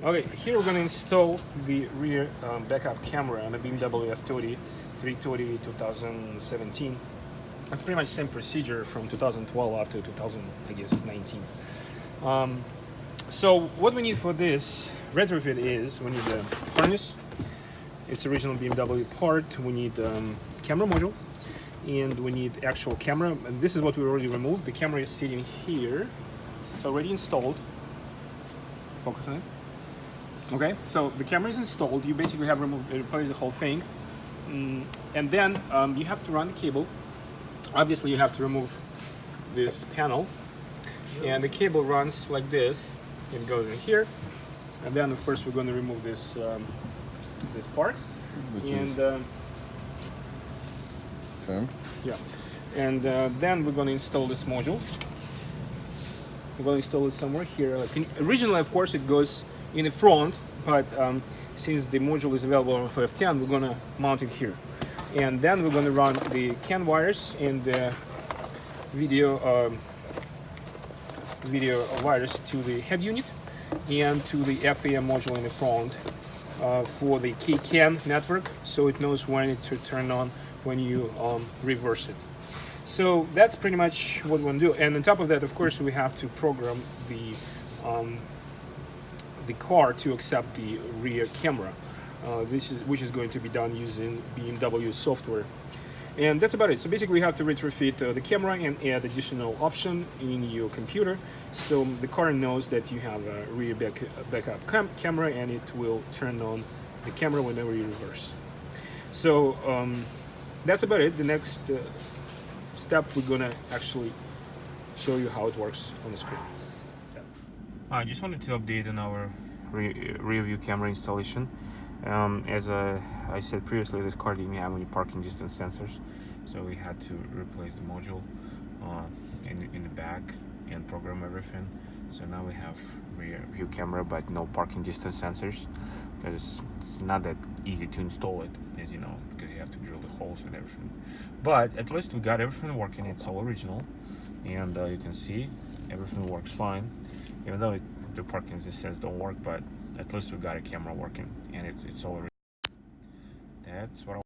Okay, here we're going to install the rear backup camera on a BMW F30 330 2017. It's pretty much the same procedure from 2012 up to 2019. So what we need for this retrofit is we need a harness. It's original BMW part. We need camera module, and we need actual camera. And this is what we already removed. The camera is sitting here. It's already installed. Focus on it. Okay, so the camera is installed. You basically have replaced the whole thing, and then you have to run the cable. Obviously, you have to remove this panel, and the cable runs like this. It goes in here, and then of course we're going to remove this this part, okay. Yeah, and then we're going to install this module. We're going to install it somewhere here. Originally, of course, it goes in the front, but since the module is available for F10, we're going to mount it here. And then we're going to run the CAN wires and the video wires to the head unit and to the FAM module in the front for the key CAN network, so it knows when to turn on when you reverse it. So that's pretty much what we want to do. And on top of that, of course, we have to program the car to accept the rear camera. Which is going to be done using BMW software. And that's about it. So basically, you have to retrofit the camera and add additional option in your computer, so the car knows that you have a rear backup camera, and it will turn on the camera whenever you reverse. So that's about it. The next step, we're gonna actually show you how it works on the screen. I just wanted to update on our rear view camera installation. As I said previously, this car didn't have any parking distance sensors, so we had to replace the module in the back and program everything. So now we have rear view camera but no parking distance sensors, because it's not that easy to install it, as you know, because you have to drill the holes and everything. But at least we got everything working. It's all original, and you can see everything works fine, even though the parking distance don't work, but at least we got a camera working, and it's all. That's what